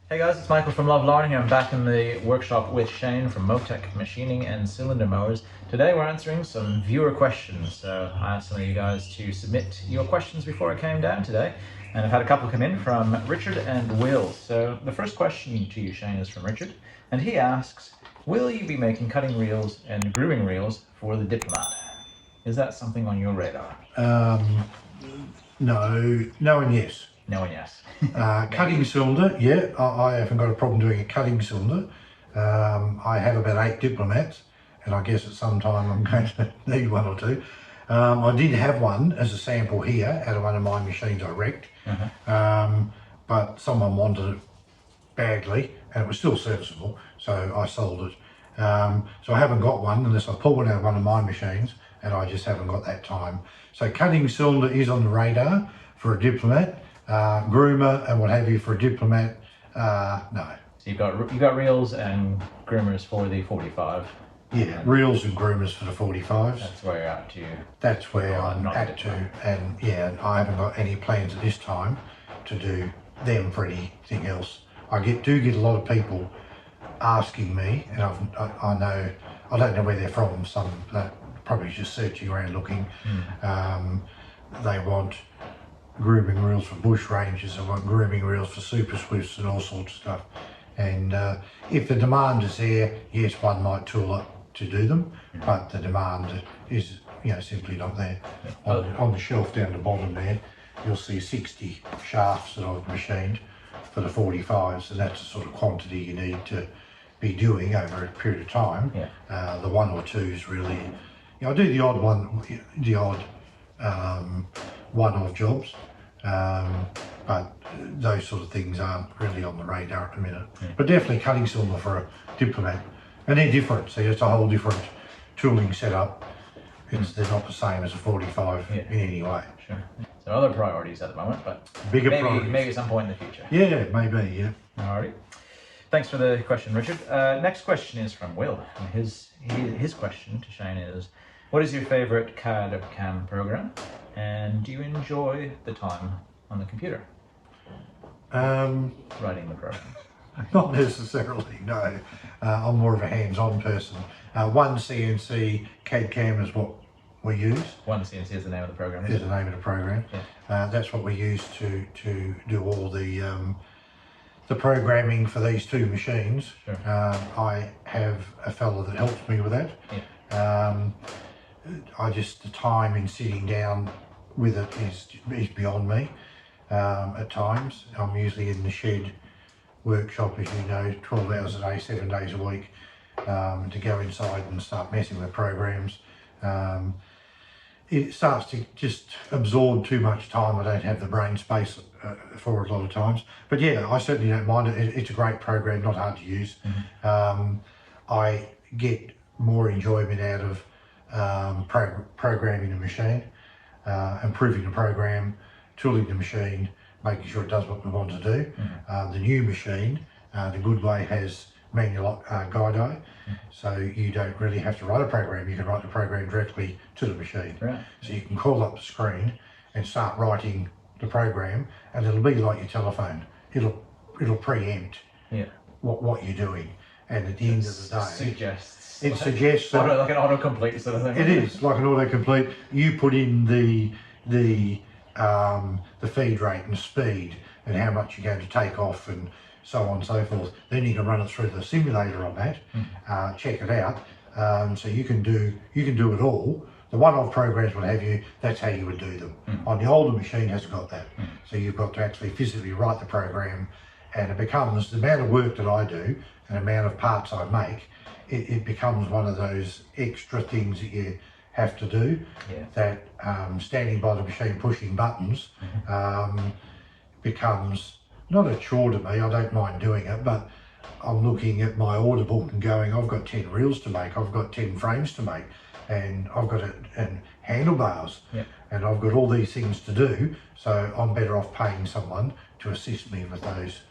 Hey guys, it's Michael from Larn here. I'm back in the workshop with Shane from Moteck Machining and Cylinder Mowers. Today we're answering some viewer questions. So I asked some of you guys to submit your questions before I came down today. And I've had a couple come in from Richard and Will. So the first question to you, Shane, is from Richard. And he asks, will you be making cutting reels and grooming reels for the Diplomat? Is that something on your radar? No and yes. No and yes. Cutting cylinder, yeah, I haven't got a problem doing a cutting cylinder. I have about 8 Diplomats, and I guess at some time I'm going to need one or two. I did have one as a sample here out of one of my machines I wrecked, but someone wanted it badly, and it was still serviceable, so I sold it. So I haven't got one unless I pull one out of one of my machines, and I just haven't got that time. So cutting cylinder is on the radar for a Diplomat. Groomer and what have you for a Diplomat, no. So you've got reels and groomers for the 45. Yeah, reels and groomers for the 45s. That's where you're at to. That's where I'm at to, and yeah, I haven't got any plans at this time to do them for anything else. I do get a lot of people asking me, and I don't know where they're from. Some probably just searching around looking. They want grooming reels for bush rangers, and want grooming reels for super swifts and all sorts of stuff. And if the demand is there, yes, one might tool up to do them, but the demand is, simply not there. On the shelf down the bottom there, you'll see 60 shafts that I've machined for the 45s, and that's the sort of quantity you need to be doing over a period of time. The one or twos really, I do the odd one-off jobs, but those sort of things aren't really on the radar at the minute. But definitely cutting cylinder for a Diplomat, and they're different. See, it's a whole different tooling setup. They're not the same as a 45 in any way. Sure. So other priorities at the moment, but bigger priorities. Maybe at some point in the future. Yeah, maybe. Yeah. Alrighty. Thanks for the question, Richard. Next question is from Will. And his question to Shane is, what is your favourite CAD or CAM program, and do you enjoy the time on the computer? Writing the program. Not necessarily, no. I'm more of a hands-on person. One CNC CAD CAM is what we use. One CNC is the name of the program. Is the name of the program. Yeah. That's what we use to do all the programming for these two machines. Sure. I have a fellow that helps me with that. Yeah. The time in sitting down with it is beyond me. At times, I'm usually in the shed workshop, as you know, 12 hours a day, 7 days a week. To go inside and start messing with programs, it starts to just absorb too much time. I don't have the brain space for it a lot of times. But yeah, I certainly don't mind it. It's a great program, not hard to use. I get more enjoyment out of programming the machine, improving the program, tooling the machine, making sure it does what we want to do. The new machine, the good way, has manual guide, so you don't really have to write a program. You can write the program directly to the machine. Right. So you can call up the screen and start writing the program, and it'll be like your telephone. It'll preempt what you're doing, and at the end of the day, it suggests like an autocomplete sort of thing. It is like an autocomplete. You put in the feed rate and speed and how much you're going to take off and so on and so forth. Then you can run it through the simulator on that, check it out. So you can do it all. The one-off programs would have you. That's how you would do them. On the older machine hasn't got that. So you've got to actually physically write the program, and it becomes the amount of work that I do and the amount of parts I make. It becomes one of those extra things that you have to do. That standing by the machine pushing buttons becomes not a chore to me. I don't mind doing it, but I'm looking at my order book and going, I've got 10 reels to make, I've got 10 frames to make, and I've got and handlebars, and I've got all these things to do. So I'm better off paying someone to assist me with those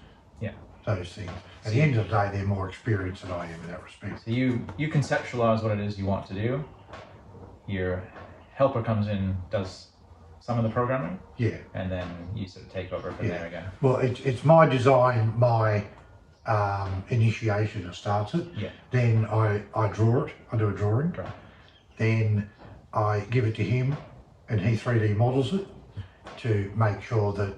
things. At the end of the day, they're more experienced than I am in that respect. So you conceptualize what it is you want to do. Your helper comes in, does some of the programming, and then you sort of take over from there again. Well, it's my design, my initiation that starts it. Yeah. Then I draw it, I do a drawing. Right. Then I give it to him and he 3D models it to make sure that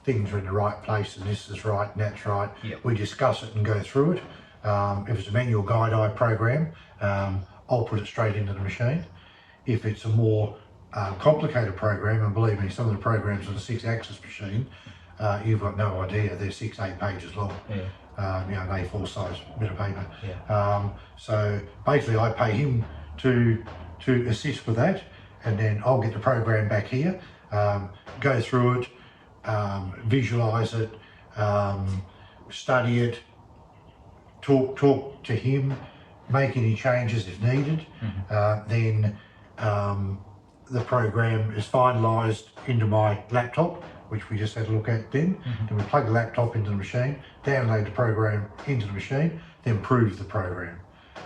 things are in the right place and this is right and that's right. Yep. We discuss it and go through it. If it's a manual guide eye program, I'll put it straight into the machine. If it's a more complicated program, and believe me, some of the programs on a 6-axis machine, you've got no idea, they're 6-8 pages long. Yeah. You know, an A4 size bit of paper. Yeah. So basically I pay him to assist with that, and then I'll get the program back here, go through it, visualize it, study it, talk to him, make any changes if needed. Then the program is finalised into my laptop, which we just had a look at then. Then we plug the laptop into the machine, download the program into the machine, then prove the program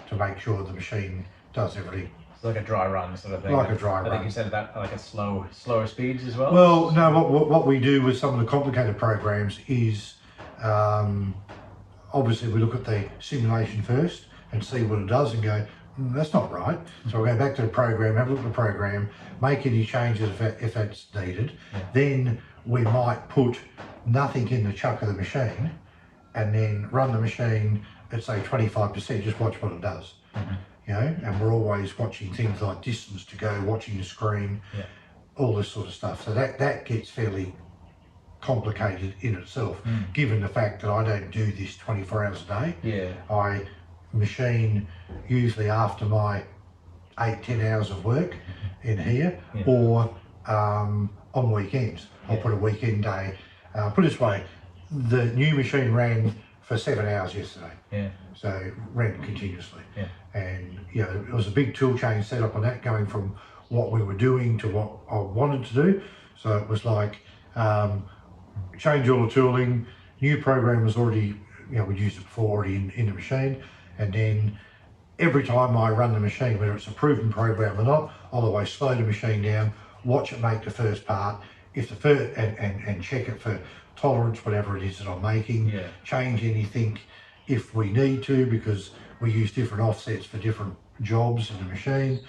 to make sure the machine does everything. It's like a dry run sort of thing. Like a dry I run. think you said that like a slower speeds as well. Well, no, what we do with some of the complicated programs is obviously we look at the simulation first and see what it does and go, that's not right. So we'll go back to the program, have a look at the program, make any changes if that's needed. Then we might put nothing in the chuck of the machine and then run the machine at say 25%, just watch what it does. You know, and we're always watching things like distance to go, watching the screen, all this sort of stuff. So that gets fairly complicated in itself, given the fact that I don't do this 24 hours a day. I machine usually after my 8-10 hours of work in here, or on weekends. I'll put a weekend day. Put it this way, the new machine ran for 7 hours yesterday. So ran continuously. And you know, it was a big tool chain set up on that, going from what we were doing to what I wanted to do. So it was like change all the tooling, new program was already, you know, we'd used it before already in the machine. And then every time I run the machine, whether it's a proven program or not, I'll always slow the machine down, watch it make the first part, if the first, and check it for tolerance, whatever it is that I'm making, change anything if we need to, because we use different offsets for different jobs in the machine,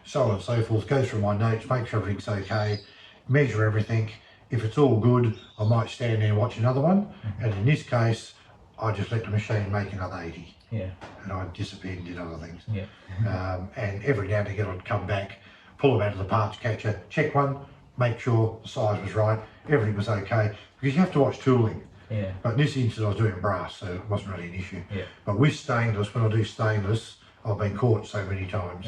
so on and so forth. Go through my notes, make sure everything's okay, measure everything. If it's all good, I might stand there and watch another one, and in this case, I just let the machine make another 80. And I disappeared and did other things. And every now and again I'd come back, pull them out of the parts catcher, check one, make sure the size was right, everything was okay, because you have to watch tooling. But in this instance I was doing brass, so it wasn't really an issue. But with stainless, when I do stainless, I've been caught so many times.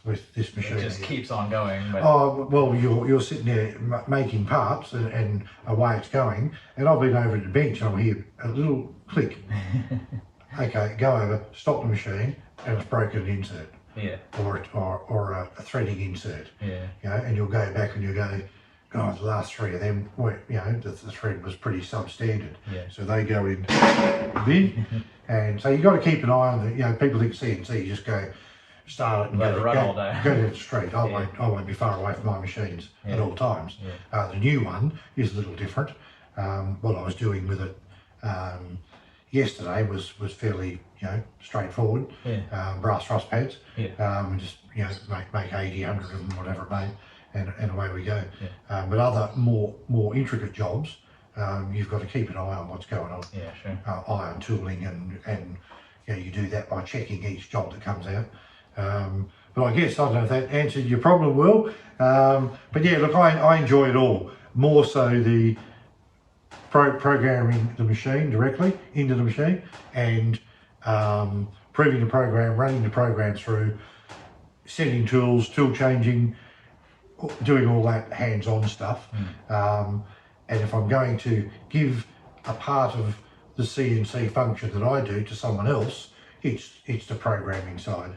With this machine. It just keeps on going. But... Oh, well, you're sitting there making parts and away it's going, and I've been over at the bench and I'll hear a little click. Okay, go over, stop the machine, and it's broken an insert. Or a threading insert. You know, and you'll go back and you'll go, God, the last 3 of them were, you know, the thread was pretty substandard. So they go in the bin. And so you've got to keep an eye on the, you know, people think CNC, you just go, start it and Let it run all day. Go to the street. I won't be far away from my machines at all times. The new one is a little different. What I was doing with it yesterday was fairly, you know, straightforward. Brass thrust pads. Just, you know, make 80, 100 of them, whatever it made, and away we go. But other more intricate jobs, you've got to keep an eye on what's going on. Eye on tooling, and you know, you do that by checking each job that comes out. But I guess, I don't know if that answered your problem, Will. But yeah, look, I enjoy it all. More so the programming the machine directly into the machine, and proving the program, running the program through, setting tools, tool changing, doing all that hands-on stuff. And if I'm going to give a part of the CNC function that I do to someone else, it's the programming side.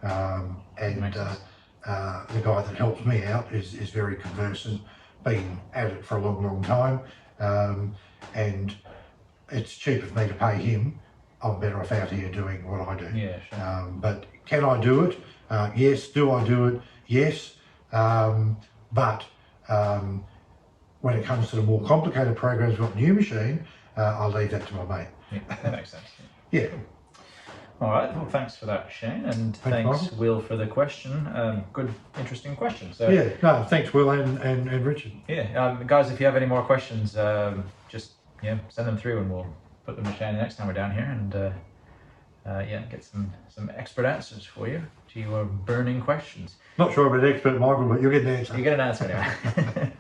And the guy that helps me out is very conversant, been at it for a long time, and it's cheaper for me to pay him. I'm better off out here doing what I do. But can I do it? Yes. Do I do it? Yes. But when it comes to the more complicated programs with the new machine, I'll leave that to my mate. Yeah, that makes sense. Yeah. All right. Well, thanks for that, Shane, and thanks Michael. Will for the question. Good, interesting question. So Yeah. No, thanks, Will and Richard. yeah, guys, if you have any more questions, just send them through, and we'll put them to Shane next time we're down here, and get some expert answers for you to your burning questions. Not sure about expert, Michael, but you'll get an answer. You get an answer anyway.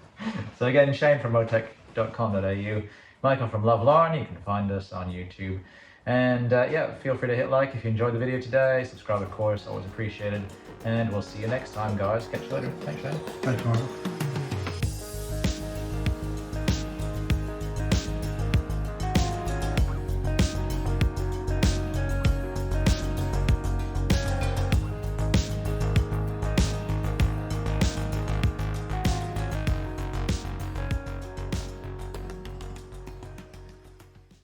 So again, Shane from moteck.com.au, Michael from Love Larn. You can find us on YouTube. And feel free to hit like if you enjoyed the video today. Subscribe, of course, always appreciated. And we'll see you next time, guys. Catch you later. Thanks, Shane. Thanks, Michael.